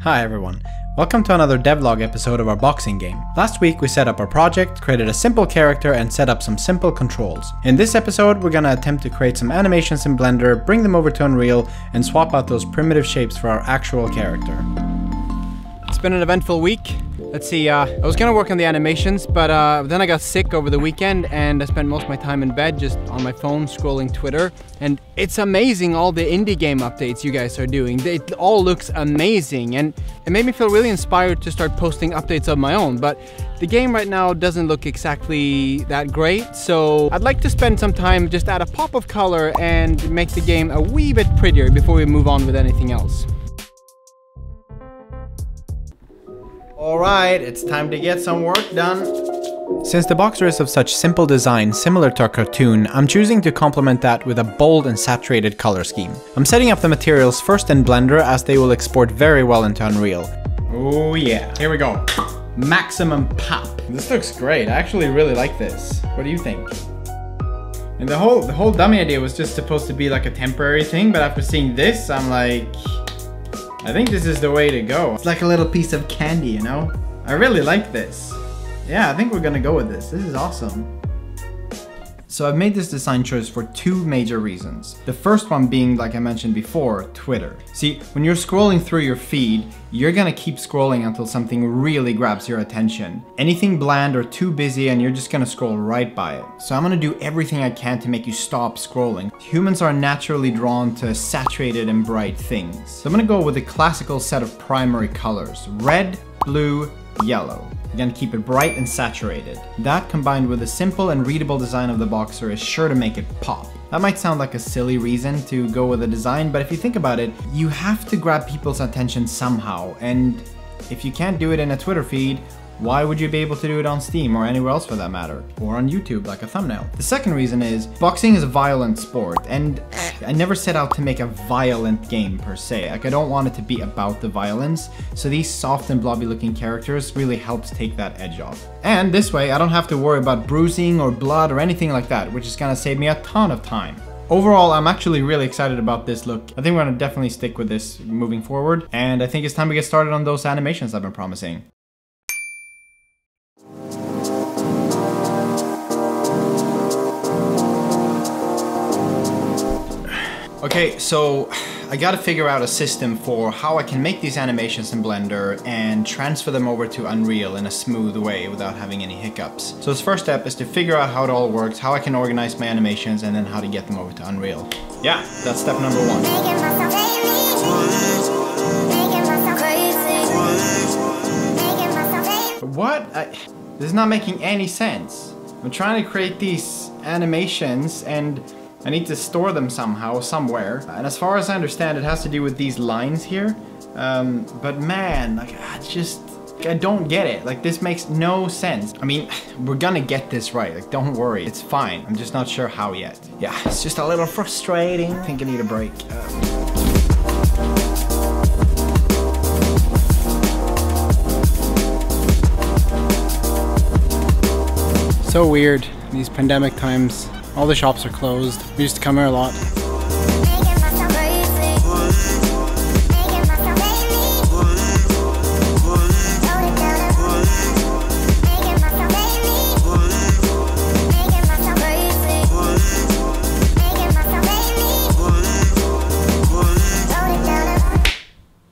Hi everyone, welcome to another devlog episode of our boxing game. Last week we set up our project, created a simple character and set up some simple controls. In this episode we're gonna attempt to create some animations in Blender, bring them over to Unreal and swap out those primitive shapes for our actual character. It's been an eventful week. Let's see, I was gonna work on the animations, but then I got sick over the weekend and I spent most of my time in bed just on my phone scrolling Twitter. And it's amazing all the indie game updates you guys are doing. It all looks amazing and it made me feel really inspired to start posting updates of my own. But the game right now doesn't look exactly that great, so I'd like to spend some time just add a pop of color and make the game a wee bit prettier before we move on with anything else. Alright, it's time to get some work done. Since the boxer is of such simple design, similar to a cartoon, I'm choosing to complement that with a bold and saturated color scheme. I'm setting up the materials first in Blender as they will export very well into Unreal. Oh yeah, here we go. Maximum pop. This looks great, I actually really like this. What do you think? And the whole dummy idea was just supposed to be like a temporary thing, but after seeing this, I'm like, I think this is the way to go. It's like a little piece of candy, you know? I really like this. Yeah, I think we're gonna go with this. This is awesome. So I've made this design choice for two major reasons. The first one being, like I mentioned before, Twitter. See, when you're scrolling through your feed, you're gonna keep scrolling until something really grabs your attention. Anything bland or too busy and you're just gonna scroll right by it. So I'm gonna do everything I can to make you stop scrolling. Humans are naturally drawn to saturated and bright things. So I'm gonna go with a classical set of primary colors: red, blue, yellow. Again, keep it bright and saturated. That combined with the simple and readable design of the boxer is sure to make it pop. That might sound like a silly reason to go with a design, but if you think about it, you have to grab people's attention somehow, and if you can't do it in a Twitter feed, why would you be able to do it on Steam or anywhere else for that matter? Or on YouTube, like a thumbnail. The second reason is, boxing is a violent sport, and I never set out to make a violent game per se. Like, I don't want it to be about the violence, so these soft and blobby looking characters really helps take that edge off. And this way, I don't have to worry about bruising or blood or anything like that, which is gonna save me a ton of time. Overall, I'm actually really excited about this look. I think we're gonna definitely stick with this moving forward, and I think it's time to get started on those animations I've been promising. Okay, so I gotta figure out a system for how I can make these animations in Blender and transfer them over to Unreal in a smooth way without having any hiccups. So this first step is to figure out how it all works, how I can organize my animations, and then how to get them over to Unreal. Yeah, that's step number one. What? This is not making any sense. I'm trying to create these animations and I need to store them somehow, somewhere. And as far as I understand, it has to do with these lines here. But man, like, I don't get it. Like, this makes no sense. I mean, we're gonna get this right. Like, don't worry, it's fine. I'm just not sure how yet. Yeah, it's just a little frustrating. I think I need a break. So weird, these pandemic times. All the shops are closed. We used to come here a lot.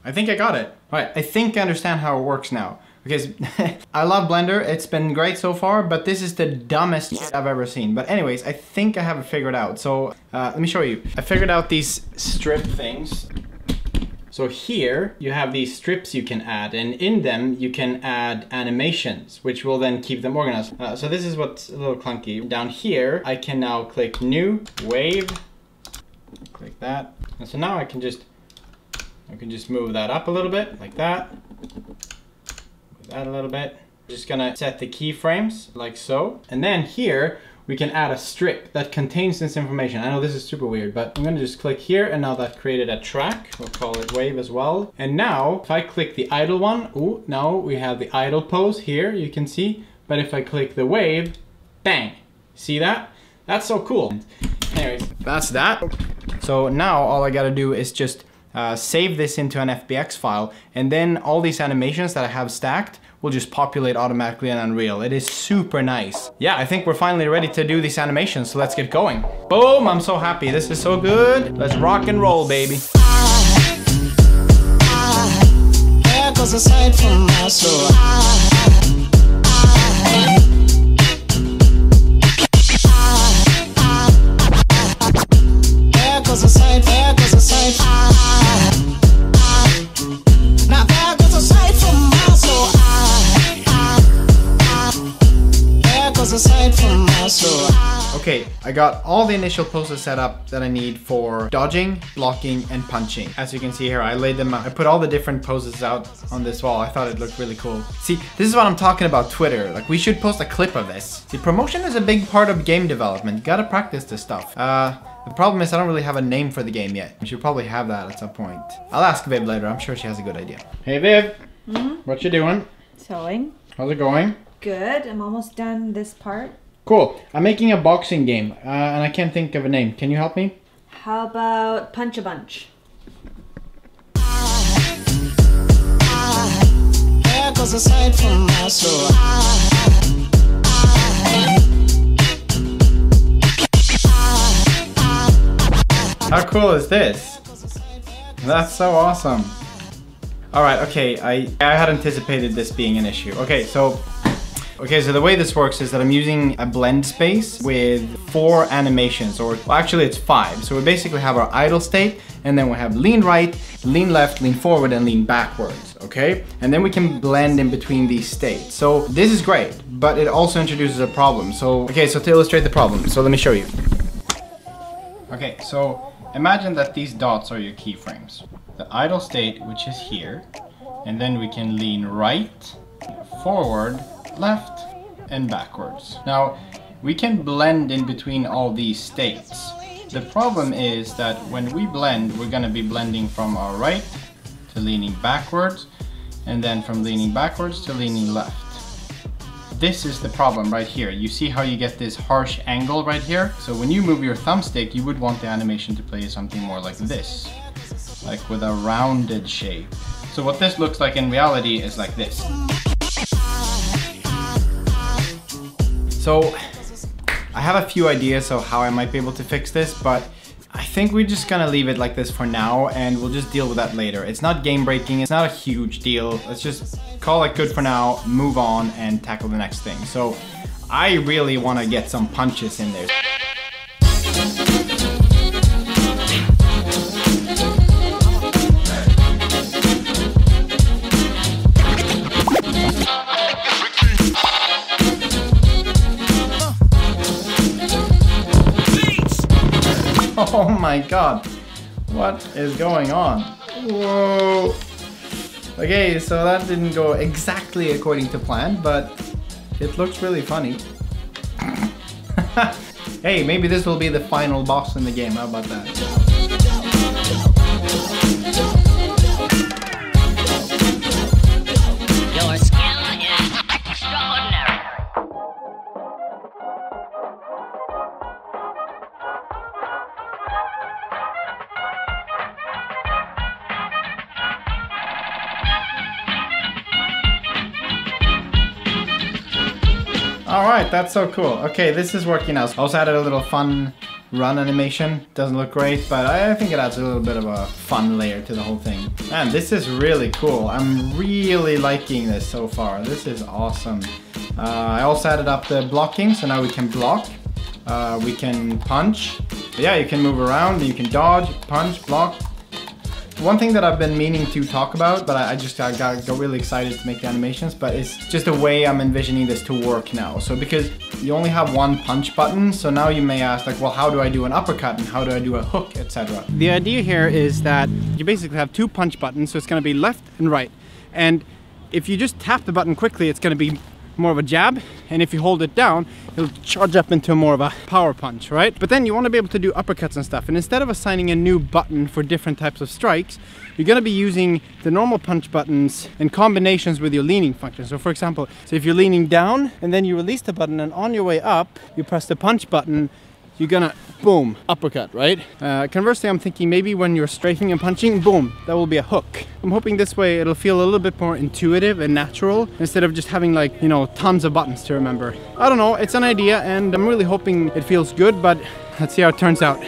I think I got it. Right, I think I understand how it works now. Because I love Blender, it's been great so far, but this is the dumbest shit I've ever seen. But anyways, I think I have it figured out. So let me show you. I figured out these strip things. So here you have these strips you can add, and in them you can add animations, which will then keep them organized. So this is what's a little clunky. Down here, I can now click New, Wave, click that. And so now I can just move that up a little bit, like that. That a little bit. Just gonna set the keyframes like so. And then here we can add a strip that contains this information. I know this is super weird, but I'm gonna just click here and now that created a track. We'll call it wave as well. And now if I click the idle one, ooh, now we have the idle pose here, you can see. But if I click the wave, bang, see that? That's so cool. Anyways, that's that. So now all I gotta do is just save this into an FBX file, and then all these animations that I have stacked will just populate automatically in Unreal. It is super nice. Yeah, I think we're finally ready to do these animations, so let's get going. Boom, I'm so happy. This is so good. Let's rock and roll, baby. There goes a sight from my soul. There goes a sight, there goes a sight. Now there goes a sight from my soul. There goes a sight from my soul. Okay, I got all the initial poses set up that I need for dodging, blocking, and punching. As you can see here, I laid them out. I put all the different poses out on this wall. I thought it looked really cool. See, this is what I'm talking about Twitter. Like, we should post a clip of this. See, promotion is a big part of game development. You gotta practice this stuff. The problem is I don't really have a name for the game yet. We should probably have that at some point. I'll ask Viv later. I'm sure she has a good idea. Hey Viv, what you doing? Sewing. How's it going? Good. I'm almost done this part. Cool. I'm making a boxing game, and I can't think of a name. Can you help me? How about Punch a Bunch? There goes a sight from my soul. How cool is this? That's so awesome. Alright, okay, I had anticipated this being an issue. Okay, so the way this works is that I'm using a blend space with 4 animations, or well, actually it's 5. So we basically have our idle state, and then we have lean right, lean left, lean forward, and lean backwards, okay? And then we can blend in between these states. So this is great, but it also introduces a problem. So, okay, so to illustrate the problem, so let me show you. Okay, so imagine that these dots are your keyframes. The idle state, which is here, and then we can lean right, forward, left, and backwards. Now, we can blend in between all these states. The problem is that when we blend, we're gonna be blending from our right to leaning backwards, and then from leaning backwards to leaning left. This is the problem right here. You see how you get this harsh angle right here? So when you move your thumbstick, you would want the animation to play something more like this, like with a rounded shape. So what this looks like in reality is like this. So I have a few ideas of how I might be able to fix this, but I think we're just gonna leave it like this for now, and we'll just deal with that later. It's not game breaking, it's not a huge deal. Let's just call it good for now, move on, and tackle the next thing. So I really wanna get some punches in there. Oh my god, what is going on? Whoa. Okay, so that didn't go exactly according to plan, but it looks really funny. Hey, maybe this will be the final boss in the game, how about that? Your skill is extraordinary. Alright, that's so cool. Okay, this is working out. I also added a little fun run animation. Doesn't look great, but I think it adds a little bit of a fun layer to the whole thing. Man, this is really cool. I'm really liking this so far. This is awesome. I also added up the blocking, so now we can block. We can punch. But yeah, you can move around, you can dodge, punch, block. One thing that I've been meaning to talk about, but I got really excited to make the animations, but it's just the way I'm envisioning this to work now. So because you only have one punch button, so now you may ask like, well, how do I do an uppercut and how do I do a hook, etc. The idea here is that you basically have 2 punch buttons, so it's going to be left and right. And if you just tap the button quickly, it's going to be more of a jab, and if you hold it down, it'll charge up into more of a power punch, right? But then you want to be able to do uppercuts and stuff, and instead of assigning a new button for different types of strikes, you're going to be using the normal punch buttons in combinations with your leaning function. So for example, if you're leaning down and then you release the button, and on your way up you press the punch button, you're gonna, boom, uppercut, right? Conversely, I'm thinking maybe when you're strafing and punching, boom, that will be a hook. I'm hoping this way it'll feel a little bit more intuitive and natural instead of just having like, you know, tons of buttons to remember. I don't know, it's an idea and I'm really hoping it feels good, but let's see how it turns out.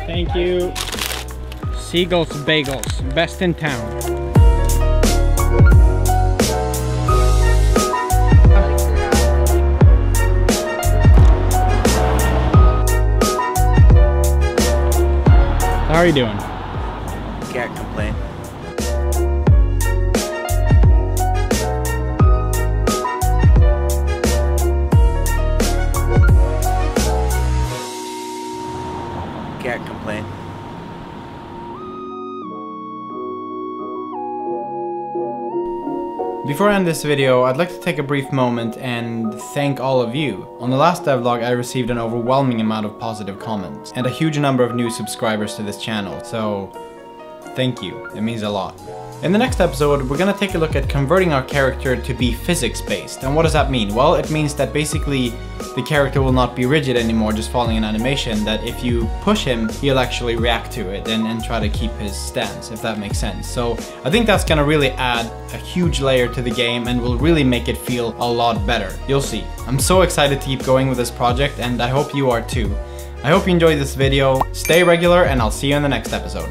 Thank you. Seagulls Bagels, best in town. How are you doing? Can't complain. Can't complain. Before I end this video, I'd like to take a brief moment and thank all of you. On the last devlog, I received an overwhelming amount of positive comments and a huge number of new subscribers to this channel, so thank you, it means a lot. In the next episode, we're gonna take a look at converting our character to be physics-based. And what does that mean? Well, it means that basically the character will not be rigid anymore, just following an animation, that if you push him, he'll actually react to it and try to keep his stance, if that makes sense. So I think that's gonna really add a huge layer to the game and will really make it feel a lot better. You'll see. I'm so excited to keep going with this project and I hope you are too. I hope you enjoyed this video, stay regular, and I'll see you in the next episode.